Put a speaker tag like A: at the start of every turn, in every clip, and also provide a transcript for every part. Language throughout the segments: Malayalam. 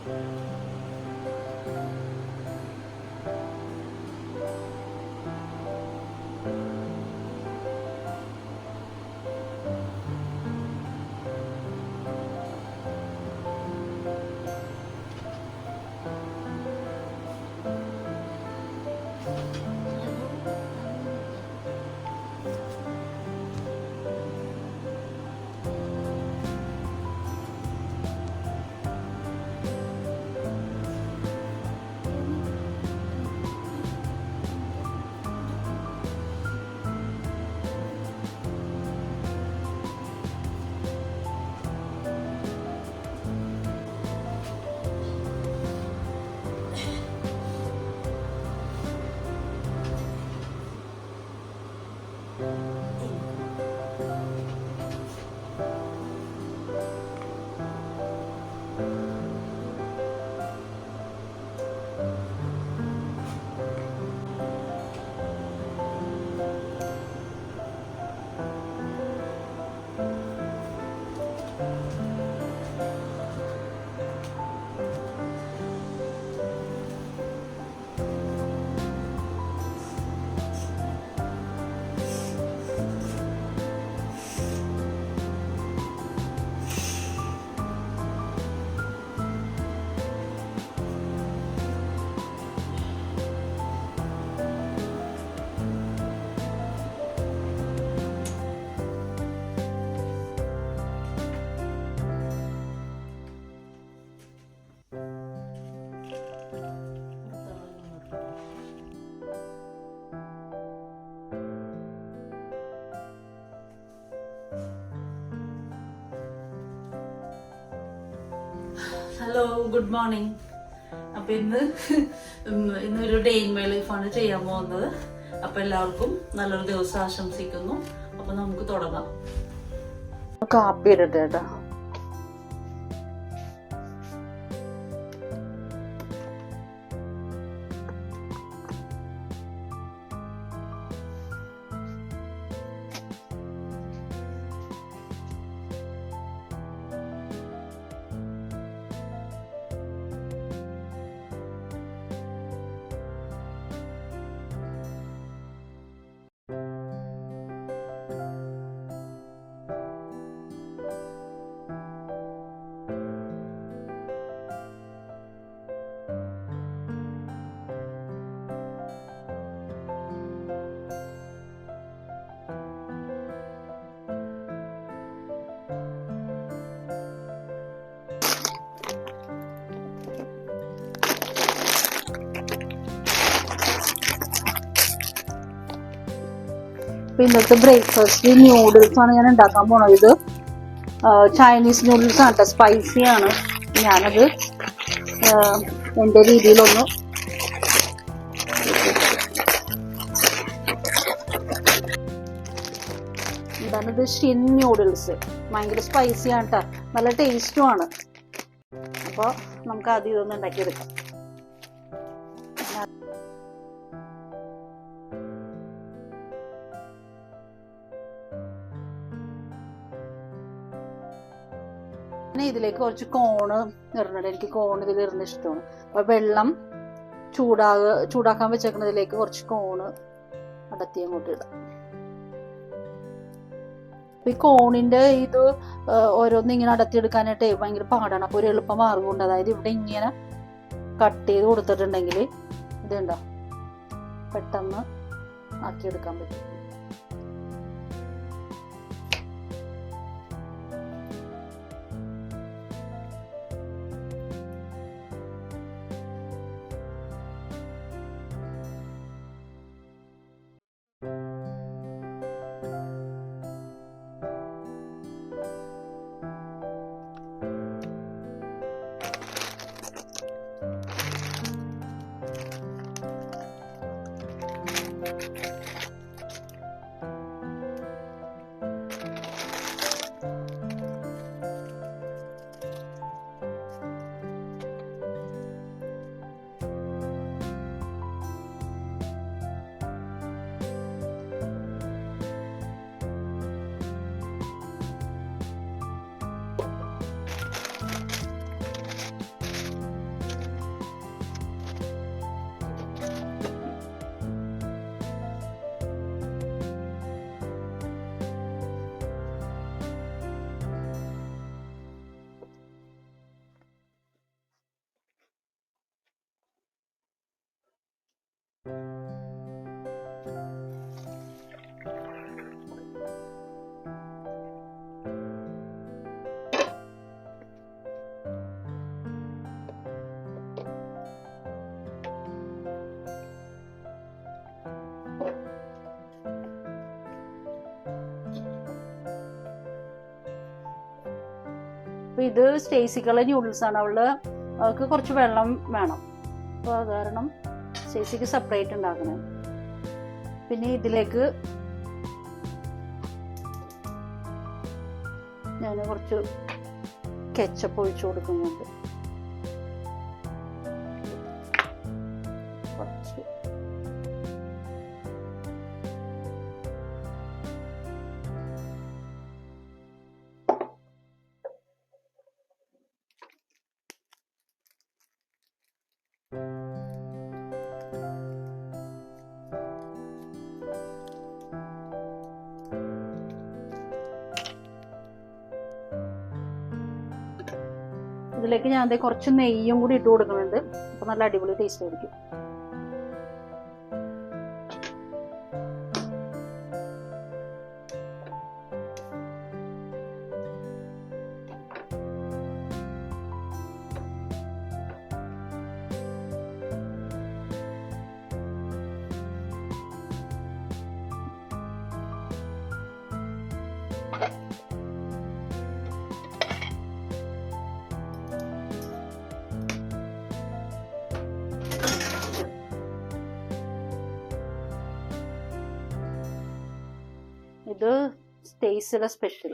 A: Hello, good morning. അപ്പൊ ഇന്നൊരു ഡേ ഇൻ മൈ ലൈഫാണ് ചെയ്യാൻ പോകുന്നത്. അപ്പൊ എല്ലാവർക്കും നല്ലൊരു ദിവസം ആശംസിക്കുന്നു. അപ്പൊ നമുക്ക് തുടങ്ങാം. കാപ്പി ഇടട്ടെ കേട്ടോ. ഇന്നത്തെ ബ്രേക്ക്ഫാസ്റ്റ് ന്യൂഡിൽസ് ആണ് ഞാൻ ഉണ്ടാക്കാൻ പോണത്. ഇത് ചൈനീസ് നൂഡിൽസ് ആണ് കേട്ടോ, സ്പൈസിയാണ്. ഞാനത് എൻ്റെ രീതിയിലൊന്ന് എന്താണിത്, ഷിൻ ന്യൂഡിൽസ്. ഭയങ്കര സ്പൈസിയാണ് കേട്ടോ, നല്ല ടേസ്റ്റുമാണ്. അപ്പോൾ നമുക്ക് ആദ്യം ഇതൊന്ന് ഉണ്ടാക്കിയെടുക്കാം. പിന്നെ ഇതിലേക്ക് കുറച്ച് കോണ് ഇടുന്നുണ്ട്. എനിക്ക് കോൺ ഇതിൽ ഇടുന്ന ഇഷ്ടമാണ്. അപ്പോൾ വെള്ളം ചൂടാക്കാൻ വെച്ചേക്കുന്നതിലേക്ക് കുറച്ച് കോണ് അടത്തി അങ്ങോട്ട് ഇടാം. ഈ കോണിന്റെ ഇത് ഓരോന്ന് ഇങ്ങനെ അടത്തിയെടുക്കാനായിട്ട് ഭയങ്കര പാടാണ്. അപ്പോൾ ഒരു എളുപ്പ മാർഗമുണ്ട്. അതായത് ഇവിടെ ഇങ്ങനെ കട്ട് ചെയ്ത് കൊടുത്തിട്ടുണ്ടെങ്കിൽ ഇതുണ്ടോ പെട്ടെന്ന് ആക്കിയെടുക്കാൻ പറ്റും. ഇത് സ്റ്റേസിക്കുള്ള ന്യൂഡിൽസ് ആണ്. അവൾക്ക് കുറച്ച് വെള്ളം വേണം, അപ്പോൾ അത് കാരണം സ്റ്റേസിക്ക് സെപ്പറേറ്റ് ഉണ്ടാക്കണം. പിന്നെ ഇതിലേക്ക് ഞാൻ കുറച്ച് കെച്ചപ്പ് ഒഴിച്ചു കൊടുക്കുന്നുണ്ട്. കുറച്ച് ഇതിലേക്ക് ഞാൻ കുറച്ച് നെയ്യും കൂടി ഇട്ട് കൊടുക്കുന്നുണ്ട്. അപ്പോൾ നല്ല അടിപൊളി ടേസ്റ്റ് ആയിരിക്കും. ഇത് സ്റ്റേസിലെ സ്പെഷ്യൽ.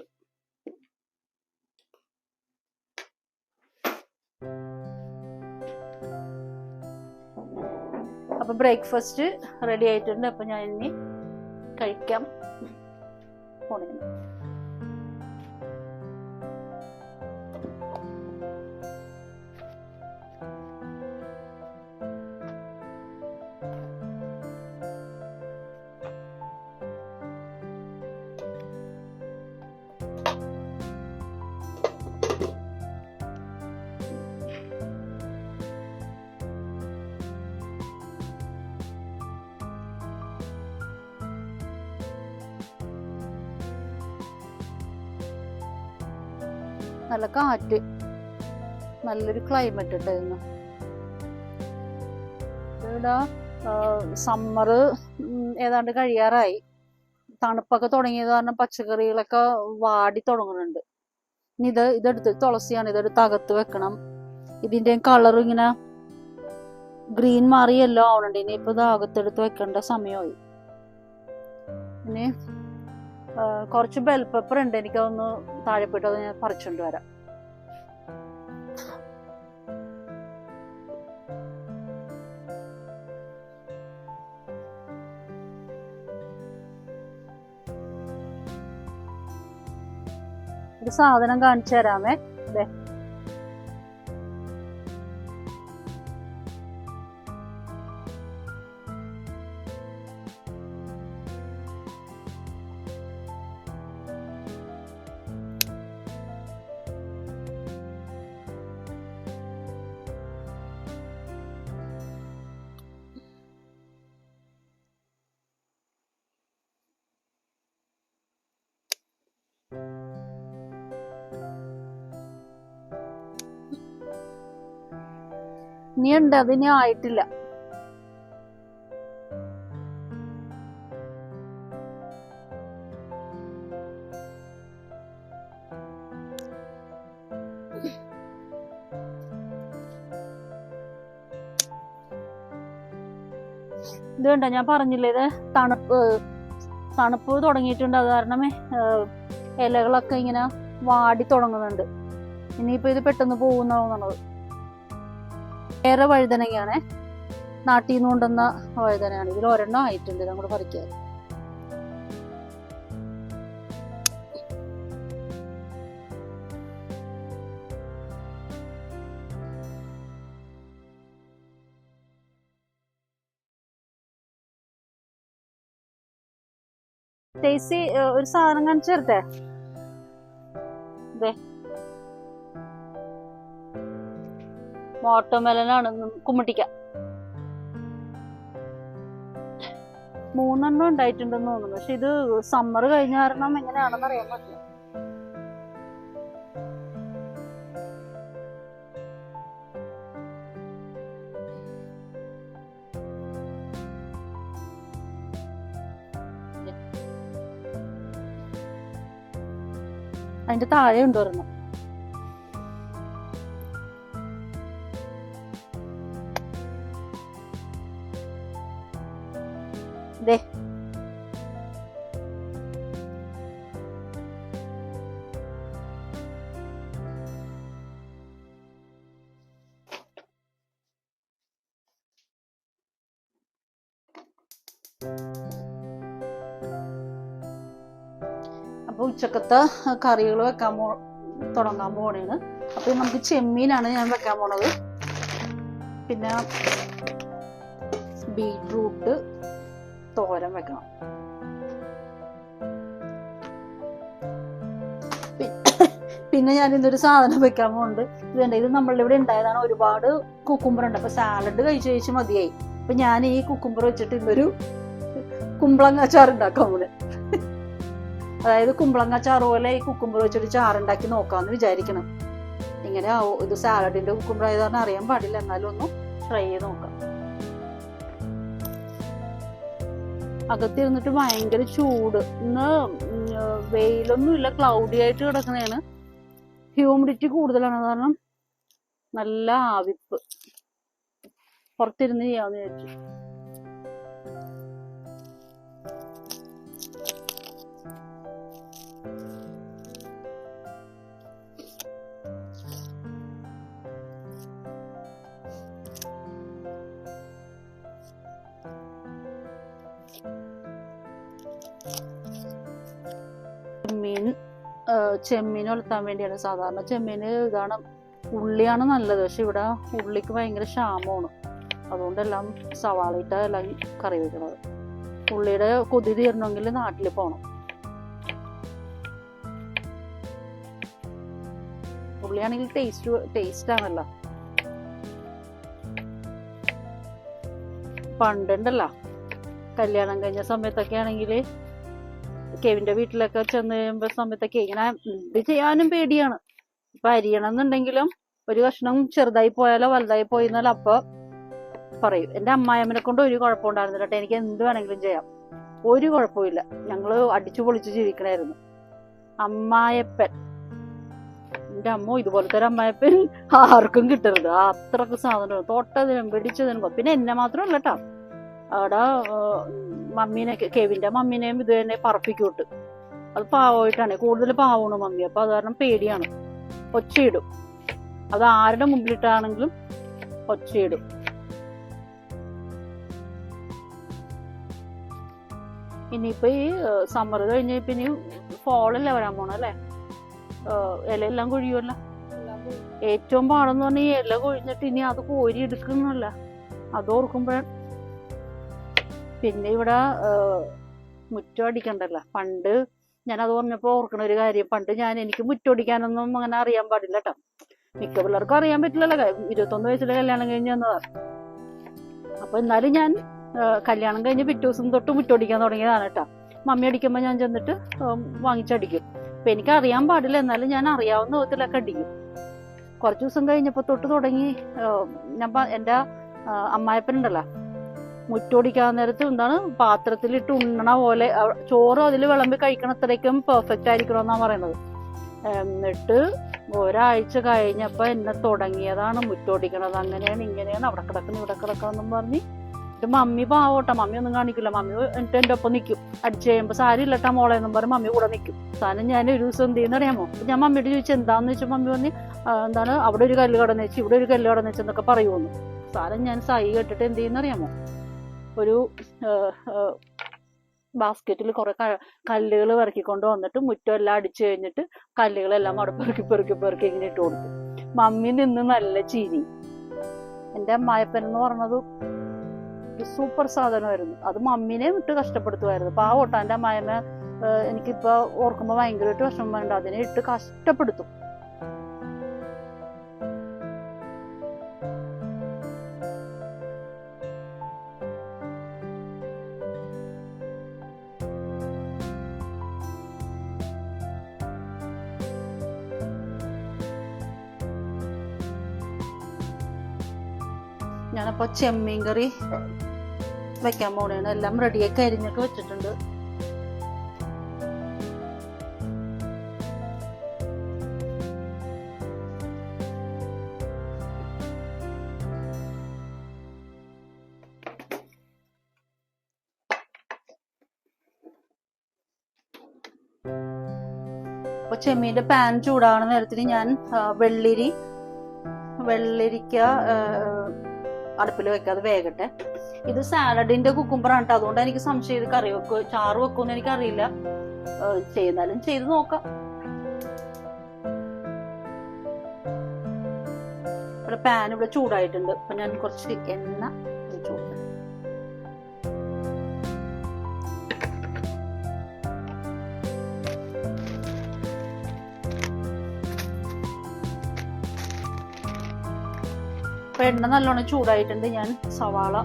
A: അപ്പൊ ബ്രേക്ക്ഫാസ്റ്റ് റെഡി ആയിട്ടുണ്ട്. അപ്പൊ ഞാൻ ഇനി കഴിക്കാം പോണേ. നല്ല കാറ്റ്, നല്ലൊരു ക്ലൈമറ്റ് ഉണ്ടായിരുന്നു. ഇവിടെ സമ്മർ ഏതാണ്ട് കഴിയാറായി. തണുപ്പൊക്കെ തുടങ്ങിയത് കാരണം പച്ചക്കറികളൊക്കെ വാടി തുടങ്ങുന്നുണ്ട്. ഇനി ഇതെടുത്ത് തുളസിയാണ്, ഇതെടുത്ത് അകത്ത് വെക്കണം. ഇതിന്റെ കളർ ഇങ്ങനെ ഗ്രീൻ മാറി യെല്ലോ ആവണുണ്ട്. ഇനിയിപ്പോ ഇത് അകത്തെടുത്ത് വെക്കേണ്ട സമയമായി. ഇനി കുറച്ച് ബെൽ പെപ്പർ ഉണ്ട്, എനിക്കതൊന്ന് താഴെ പോയിട്ട് അത് ഞാൻ പറിച്ചുകൊണ്ട് വരാം. ഒരു സാധനം കാണിച്ചു തരാമേ. അതെ, ഇനിയുണ്ട്, അതിനി ആയിട്ടില്ല. ഇത് കണ്ടോ, ഞാൻ പറഞ്ഞില്ലേ ഇത് തണുപ്പ് തുടങ്ങിയിട്ടുണ്ട്. അത് കാരണം ഇലകളൊക്കെ ഇങ്ങനെ വാടി തുടങ്ങുന്നുണ്ട്. ഇനിയിപ്പോ ഇത് പെട്ടെന്ന് പോകുന്നതാണ്. വേറെ വഴുതനങ്ങയാണ്, നാട്ടിൽ നിന്ന് കൊണ്ടുവന്ന വഴുതനയാണ്. ഇതിൽ ഒരെണ്ണം ആയിട്ടുണ്ട്, നമ്മൾ പറിക്കാൻ. സ്റ്റേസി ഒരു സാധനം കാണിച്ചു തരട്ടെ. വാട്ടർമെലനാണ്, കുമ്മിട്ടിക്ക. 3 ഉണ്ടായിട്ടുണ്ടെന്ന് തോന്നുന്നു. പക്ഷെ ഇത് സമ്മർ കഴിഞ്ഞ കാരണം എങ്ങനെയാണെന്ന് അറിയാൻ പറ്റില്ല. അതിന്റെ താഴെ ഉണ്ട് ഒരെണ്ണം. ദേ അപ്പോൾ ഉച്ചക്കത്തെ കറികൾ തുടങ്ങാൻ പോണേണ്. അപ്പോൾ നമുക്ക് ചെമ്മീനാണ് ഞാൻ വെക്കാൻ പോണത്. പിന്നെ ബീട്രൂട്ട് തോരൻ വെക്കണം. പിന്നെ ഞാൻ ഇന്നൊരു സാധനം വെക്കാൻ പോകുന്നുണ്ട്. ഇത് നമ്മളുടെ ഇവിടെ ഉണ്ടായതാണ്. ഒരുപാട് കുക്കുംബർ ഉണ്ട്. അപ്പൊ സാലഡ് കഴിച്ച് മതിയായി. അപ്പൊ ഞാൻ ഈ കുക്കുംബർ വെച്ചിട്ട് ഇന്നൊരു കുമ്പളങ്ങ ചാറ് ഉണ്ടാക്കാൻ പോണേ. അതായത് കുമ്പളങ്ങ ചാറ് പോലെ ഈ കുക്കുംബർ വെച്ചിട്ട് ചാറുണ്ടാക്കി നോക്കാമെന്ന് വിചാരിക്കണം. ഇങ്ങനെ ഇത് സാലഡിന്റെ കുക്കുംബർ ആയതാണ് അറിയാൻ പാടില്ല. എന്നാലും ഒന്ന് ട്രൈ ചെയ്ത് നോക്കാം. അകത്തിരുന്നിട്ട് ഭയങ്കര ചൂട്. ഇന്ന് വെയിലൊന്നും ഇല്ല, ക്ലൗഡി ആയിട്ട് കിടക്കുന്നതാണ്. ഹ്യൂമിഡിറ്റി കൂടുതലാണ്, കാരണം നല്ല ആവിപ്പ്. പുറത്തിരുന്ന് ചെയ്യാന്ന് വിചാരിച്ചു. ചെമ്മീൻ വളർത്താൻ വേണ്ടിയാണ്. സാധാരണ ചെമ്മീന് ഇതാണ്, ഉള്ളിയാണ് നല്ലത്. പക്ഷെ ഇവിടെ ഉള്ളിക്ക് ഭയങ്കര ക്ഷാമമാണ്. അതുകൊണ്ടെല്ലാം സവാളയിട്ട എല്ലാം കറി വെക്കണത്. ഉള്ളിയുടെ കൊതി തീരണമെങ്കിൽ നാട്ടിൽ പോകണം. ഉള്ളിയാണെങ്കിൽ ടേസ്റ്റ് ആണല്ലോ. പണ്ടുണ്ടല്ലോ കല്യാണം കഴിഞ്ഞ സമയത്തൊക്കെ ആണെങ്കിൽ കെവിന്റെ വീട്ടിലൊക്കെ ചെന്ന് കഴിയുമ്പോ സമയത്തൊക്കെ ഇങ്ങനെ ഇത് ചെയ്യാനും പേടിയാണ്. ഇപ്പൊ അരിയണം എന്നുണ്ടെങ്കിലും ഒരു കഷ്ണം ചെറുതായി പോയാലോ വലുതായി പോയിന്നാലോ അപ്പൊ പറയും. എന്റെ അമ്മായിയമ്മനെ കൊണ്ട് ഒരു കുഴപ്പമുണ്ടായിരുന്നില്ല കേട്ടോ. എനിക്ക് എന്ത് വേണമെങ്കിലും ചെയ്യാം, ഒരു കുഴപ്പമില്ല. ഞങ്ങള് അടിച്ചു പൊളിച്ച് ജീവിക്കണായിരുന്നു. അമ്മായപ്പൻ, എന്റെ അമ്മ ഇതുപോലത്തെ ഒരു അമ്മായപ്പൻ ആർക്കും കിട്ടരുത്. അത്രക്ക് സാധനം തൊട്ടതിനും പിടിച്ചതിനും. പിന്നെ എന്നെ മാത്രമല്ല കേട്ടോ, അവിടെ മമ്മീനെ, കെവിന്റെ മമ്മീനെയും ഇത് തന്നെ പറപ്പിക്കൂട്ട്. അത് പാവമായിട്ടാണ്, കൂടുതൽ പാവമാണ് മമ്മി. അപ്പൊ അത് കാരണം പേടിയാണ്. ഒച്ചയിടും. അത് ആരുടെ മുമ്പിലിട്ടാണെങ്കിലും ഒച്ചയിടും. ഇനിയിപ്പോ ഈ സമ്മർ കഴിഞ്ഞ പിന്നെ ഫോളല്ലേ വരാൻ പോണ അല്ലേ? ഇലയെല്ലാം കൊഴിയുമല്ല. ഏറ്റവും പാടെന്ന് പറഞ്ഞാൽ ഈ ഇല കൊഴിഞ്ഞിട്ട് ഇനി അത് കോരി എടുക്കുന്നല്ല. അതോർക്കുമ്പോഴാണ്. പിന്നെ ഇവിടെ മുറ്റം അടിക്കണ്ടല്ലോ. പണ്ട് ഞാനത് പറഞ്ഞപ്പോൾ ഓർക്കണ ഒരു കാര്യം, പണ്ട് എനിക്ക് മുറ്റം അടിക്കാനൊന്നും അങ്ങനെ അറിയാൻ പാടില്ല കേട്ടോ. മിക്ക പിള്ളേർക്കും അറിയാൻ പറ്റില്ലല്ലോ. 21 വയസ്സിൽ കല്യാണം കഴിഞ്ഞ് വന്നതാണ്. അപ്പൊ എന്നാലും ഞാൻ കല്യാണം കഴിഞ്ഞ് പിറ്റേ ദിവസം തൊട്ട് മുറ്റം അടിക്കാൻ തുടങ്ങിയതാണ് കേട്ടോ. മമ്മി അടിക്കുമ്പോൾ ഞാൻ ചെന്നിട്ട് വാങ്ങിച്ചടിക്കും. അപ്പൊ എനിക്ക് അറിയാൻ പാടില്ല, എന്നാലും ഞാൻ അറിയാവുന്ന വിധത്തിലൊക്കെ അടിക്കും. കുറച്ച് ദിവസം കഴിഞ്ഞപ്പോൾ തൊട്ട് തുടങ്ങി. ഞാൻ എൻ്റെ അമ്മായപ്പനുണ്ടല്ലോ, മുറ്റോടിക്കാൻ നേരത്ത് എന്താണ് പാത്രത്തിലിട്ട് ഉണ്ണണ പോലെ ചോറ് അതിൽ വിളമ്പി കഴിക്കണത്രയ്ക്കും പെർഫെക്റ്റ് ആയിരിക്കണമെന്നാ പറയുന്നത്. എന്നിട്ട് ഒരാഴ്ച കഴിഞ്ഞപ്പോ എന്നെ തുടങ്ങിയതാണ് മുറ്റോടിക്കണത്. അങ്ങനെയാണ് ഇങ്ങനെയാണ്, അവിടെ കിടക്കണം ഇവിടെ കിടക്കാന്നും പറഞ്ഞ്. എന്നിട്ട് മമ്മി പാവോട്ടെ, മമ്മി ഒന്നും കാണിക്കില്ല. മമ്മി എന്നിട്ട് എൻ്റെ ഒപ്പം നിൽക്കും. അടിച്ചു കഴിയുമ്പോൾ സാരി ഇല്ലട്ടാ മോളെ എന്നും പറഞ്ഞ് മമ്മി കൂടെ നിൽക്കും. സാധനം ഞാൻ ഒരു ദിവസം എന്ത് ചെയ്യുന്ന അറിയാമോ? ഞാൻ മമ്മിയോട് ചോദിച്ചു എന്താന്ന് വെച്ചാൽ മമ്മി പറഞ്ഞ് എന്താണ് അവിടെ ഒരു കല്ല് കടന്ന് വെച്ച് ഇവിടെ ഒരു കല്ല് കടന്ന് വെച്ചെന്നൊക്കെ പറയുമെന്ന്. സാധനം ഞാൻ സൈ കേട്ടിട്ട് എന്ത് ചെയ്യുന്ന അറിയാമോ? ഒരു ബാസ്ക്കറ്റിൽ കുറെ കല്ലുകൾ പെറുക്കിക്കൊണ്ട് വന്നിട്ട് മുറ്റം എല്ലാം അടിച്ചു കഴിഞ്ഞിട്ട് കല്ലുകളെല്ലാം അവിടെ പെറുക്കി ഇങ്ങനെ ഇട്ട് കൊടുത്തു. മമ്മി നിന്ന് നല്ല ചിരി. എൻ്റെ അമ്മായപ്പൻ എന്ന് പറഞ്ഞത് സൂപ്പർ സാധനമായിരുന്നു. അത് മമ്മീനെ വിട്ട് കഷ്ടപ്പെടുത്തുമായിരുന്നു. പാവോട്ട എൻ്റെ അമ്മായമ്മ എനിക്കിപ്പോ ഓർക്കുമ്പോ ഭയങ്കരമായിട്ട് വിഷമം വേണ്ട. അതിനെ ഇട്ട് കഷ്ടപ്പെടുത്തും. ഞാനപ്പോ ചെമ്മീൻ കറി വെക്കാൻ പോണേണ്. എല്ലാം റെഡിയാക്കി അരിഞ്ഞൊക്കെ വെച്ചിട്ടുണ്ട്. അപ്പോൾ ചെമ്മീൻ്റെ പാൻ ചൂടാകുന്ന നേരത്തിന് ഞാൻ വെള്ളരിക്ക അടുപ്പിൽ വെക്കാതെ വേകട്ടെ. ഇത് സാലഡിന്റെ കുക്കുംബറാണ് കേട്ടോ, അതുകൊണ്ട് എനിക്ക് സംശയം ഇത് കറി വെക്കുമോ ചാറ് വെക്കുമെന്ന് എനിക്കറിയില്ല. ചെയ്യുന്നാലും ചെയ്ത് നോക്കാം. ഇവിടെ പാൻ ഇവിടെ ചൂടായിട്ടുണ്ട്. അപ്പൊ ഞാൻ കുറച്ച് എണ്ണ ഒഴിച്ചു കൊടുക്കാം. അപ്പൊ എണ്ണ നല്ലോണം ചൂടായിട്ടുണ്ട്. ഞാൻ സവാള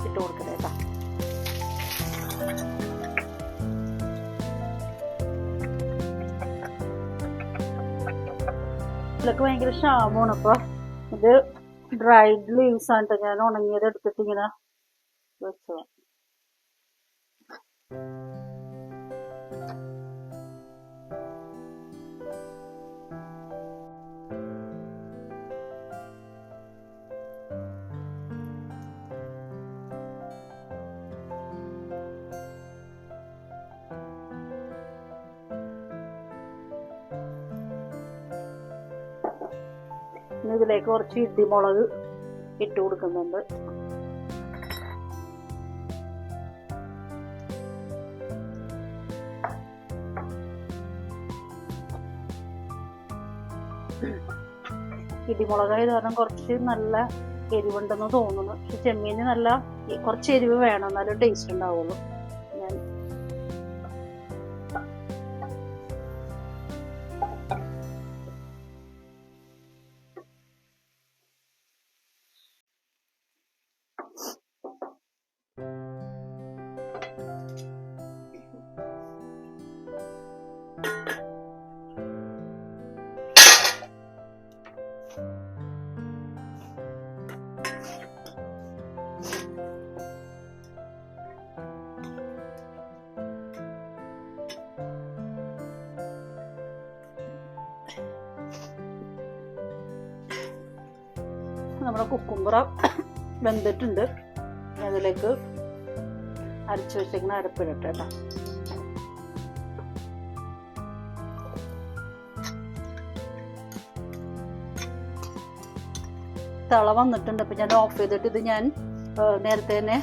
A: ഇട്ട് കൊടുക്കട്ടെ കേട്ടോ. ഇതിലൊക്കെ ഭയങ്കര ക്ഷാമമാണ്. അപ്പൊ ഇത് ഡ്രൈഡ് ലീവ്സ് ആണ്. ഞാൻ ഉണങ്ങിയത് എടുത്തിട്ട് ഇങ്ങനെ വെച്ചത്. ഇതിലേക്ക് കുറച്ച് ഇടിമുളക് ഇട്ട് കൊടുക്കുന്നുണ്ട്. ഇടിമുളകായത് കാരണം കുറച്ച് നല്ല എരിവുണ്ടെന്ന് തോന്നുന്നു. പക്ഷെ ചെമ്മീന് നല്ല കുറച്ച് എരിവ് വേണം, എന്നാലും ടേസ്റ്റ് ഉണ്ടാവുള്ളൂ. ഞാൻ നമ്മുടെ കുക്കുംബറ വെന്തിട്ടുണ്ട്. അതിലേക്ക് അരച്ചു വെച്ചേക്കുന്ന അരപ്പിടട്ടെ കേട്ടോ. തള വന്നിട്ടുണ്ട്. അപ്പൊ ഞാൻ ഓഫ് ചെയ്തിട്ട് ഇത് ഞാൻ നേരത്തെ തന്നെ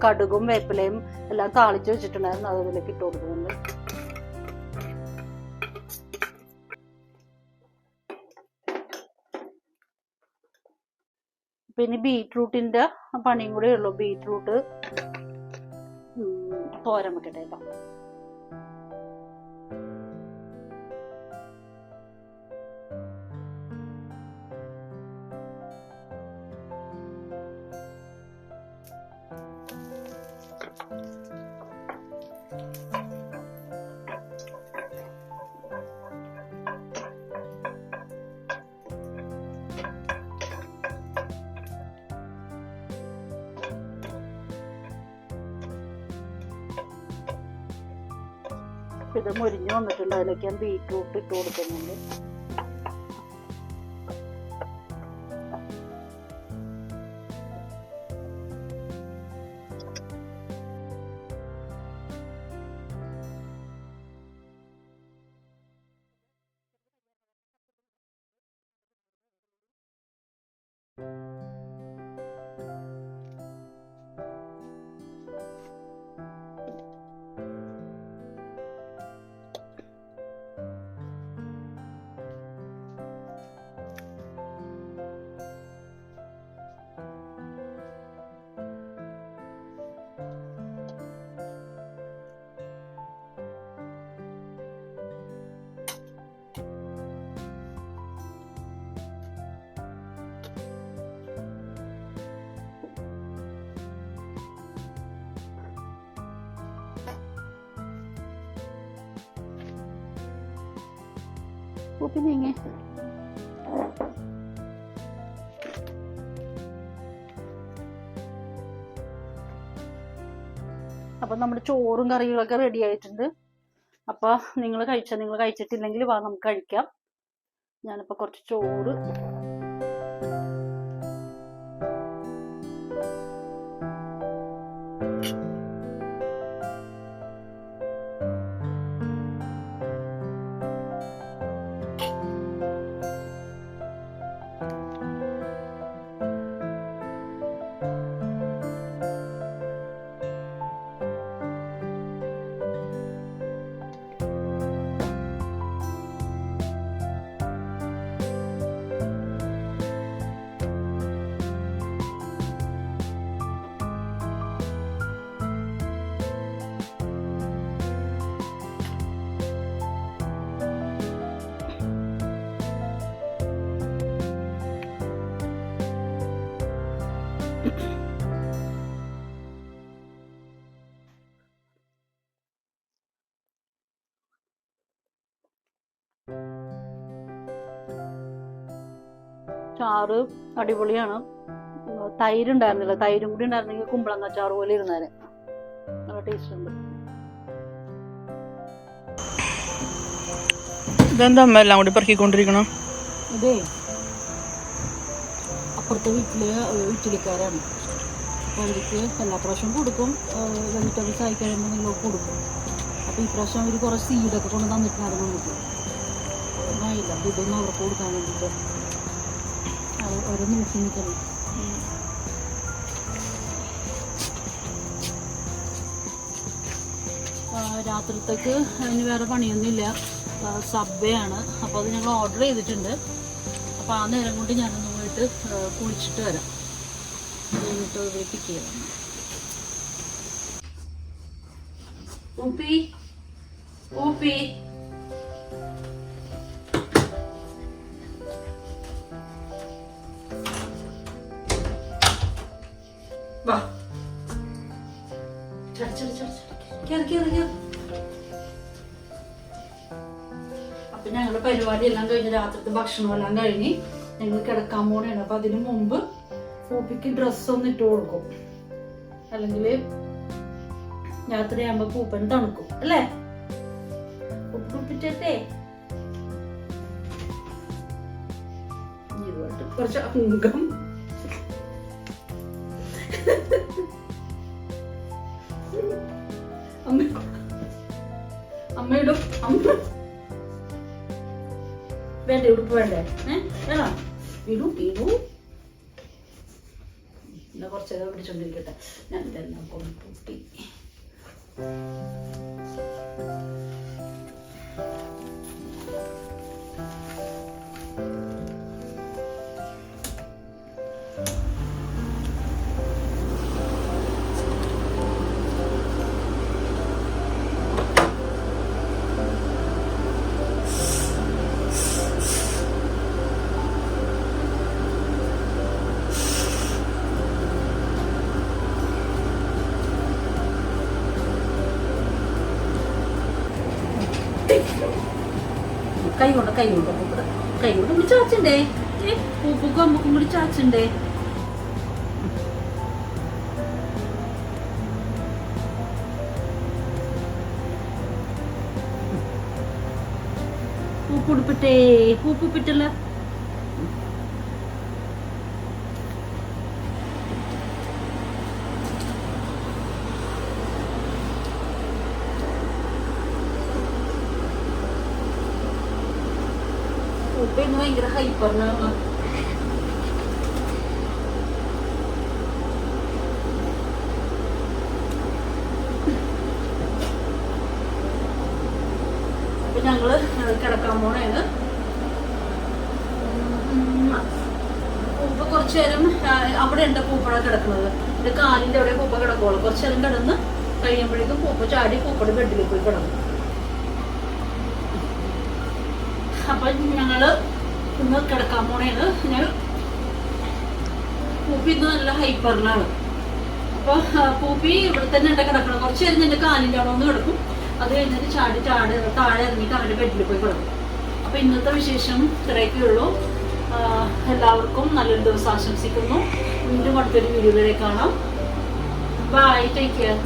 A: കടുകും വേപ്പിലയും എല്ലാം താളിച്ച് വെച്ചിട്ടുണ്ടായിരുന്നു. അത് ഇതിലേക്ക് ഇട്ട് കൊടുക്കുന്നുണ്ട്. പിന്നെ ബീറ്റ്റൂട്ടിന്റെ പണിയും കൂടെ ഉള്ളു. ബീറ്റ്റൂട്ട് തോരൻ വെക്കട്ടെ കേട്ടോ. ഇത് മുരിഞ്ഞ് വന്നിട്ടുണ്ട്. അതിലേക്ക് ഞാൻ ബീറ്റ്റൂട്ട് ഇട്ട് കൊടുക്കുന്നുണ്ട്. ഉപ്പിനിങ്ങ അപ്പം നമ്മുടെ ചോറും കറികളൊക്കെ റെഡി ആയിട്ടുണ്ട്. അപ്പോൾ നിങ്ങൾ കഴിച്ചിട്ടില്ലെങ്കിൽ വാ നമുക്ക് കഴിക്കാം. ഞാനിപ്പോൾ കുറച്ച് ചോറ് ചാറ് അടിപൊളിയാണ്. തൈര് ഉണ്ടായിരുന്നില്ല, തൈരും കൂടി ഉണ്ടായിരുന്നെങ്കിൽ കുമ്പളങ്ങ ചാറ് പോലെ ഇരുന്നേനെ. നല്ല ടേസ്റ്റ് ഉണ്ട്.
B: ഇതെന്താ അമ്മ എല്ലാം കൂടി പെറുക്കിക്കൊണ്ടിരിക്കണം?
A: ഇതേ അപ്പുറത്തെ ഇറ്റലിക്കാരാണ്. അപ്പോൾ അവർക്ക് എല്ലാ പ്രാവശ്യവും കൊടുക്കും. വെജിറ്റബിൾസ് ആയി കഴിയുമ്പോൾ നിങ്ങൾ കൊടുക്കും. അപ്പോൾ ഈ പ്രാവശ്യം അവർ കുറേ സീഡൊക്കെ കൊണ്ട് തന്നിട്ടുണ്ടായിരുന്നു നമുക്ക്. ഇല്ല ഇതൊന്നും അവർക്ക് കൊടുക്കാൻ വേണ്ടിയിട്ട് ഓരോ നോക്കി നിൽക്കണം. രാത്രിത്തേക്ക് അതിന് വേറെ പണിയൊന്നുമില്ല. സബ്വയാണ്. അപ്പോൾ അത് ഞങ്ങൾ ഓർഡർ ചെയ്തിട്ടുണ്ട്. അപ്പോൾ ആ നേരം കൊണ്ട് ഞാനൊന്ന് പോയിട്ട് കുളിച്ചിട്ട് വരാം. എന്നിട്ട് പിക്ക് ചെയ്യാം. ഊപ്പി ഊപ്പി വാ. അപ്പൊ ഞങ്ങളുടെ പരിപാടി എല്ലാം കഴിഞ്ഞ് രാത്രിത്തെ ഭക്ഷണം എല്ലാം കഴിഞ്ഞ് ഞങ്ങൾ കിടക്കാൻ പോണേണ്. അപ്പൊ അതിനു മുമ്പ് പൂപ്പിക്ക് ഡ്രസ്സ് ഒന്ന് ഇട്ട് കൊടുക്കും. അല്ലെങ്കിൽ രാത്രിയാകുമ്പോ പൂപ്പൻ തണുക്കും അല്ലേ? ഉപ്പിട്ടേ കുറച്ച് അംഗം അമ്മയിടും. അമ്മ വേണ്ടേ ഉടുപ്പ് വേണ്ടേ? വേണോ? ഇടൂ ഇടൂ. എന്നാ കുറച്ചേരം പിടിച്ചോണ്ടിരിക്കട്ടെ. ഞാൻ ഇതെല്ലാം കൊണ്ട് പൂട്ടി. കൈ കൊണ്ട് കൂടി ചാച്ചണ്ടേ? പൂപ്പുക്കും അമ്മക്കും കൂടി ചാച്ചണ്ടേ? പൂപ്പുടുപ്പിട്ടേ പൂപ്പുപ്പിട്ടല്ല. പൂപ്പന്ന് ഭയങ്കര ഹൈപ്പറിനാണ്. അപ്പൊ ഞങ്ങള് കിടക്കാൻ പോണേന്ന്. പൂപ്പ കുറച്ചു നേരം അവിടെ ഉണ്ട് പൂപ്പഴ കിടക്കുന്നത്. എന്റെ കാലിന്റെ അവിടെ പൂപ്പ കിടക്കുള്ളൂ. കുറച്ചു നേരം കിടന്ന് കഴിയുമ്പോഴേക്കും പൂപ്പ ചാടി പൂപ്പയുടെ ബെഡിൽ പോയി കിടന്നു. അപ്പൊ ഞങ്ങള് ഇന്ന് കിടക്കാൻ പോണേന്ന്. പൂപ്പി ഇന്ന് നല്ല ഹൈപ്പറിനാണ്. അപ്പൊ പൂപ്പി ഇവിടെ തന്നെ ഉണ്ട് കിടക്കണം. കുറച്ചു നേരം എന്റെ കാലിന്റെ അവിടെ ഒന്ന് കിടക്കും. അത് കഴിഞ്ഞിട്ട് താഴെ ഇറങ്ങിയിട്ട് അവന്റെ ബെഡിൽ പോയി കിടക്കും. അപ്പൊ ഇന്നത്തെ വിശേഷം ഇത്രയൊക്കെ ഉള്ളൂ. എല്ലാവർക്കും നല്ലൊരു ദിവസം ആശംസിക്കുന്നു. വീണ്ടും അടുത്തൊരു വീഡിയോയിലേക്ക് കാണാം. Bye, take care.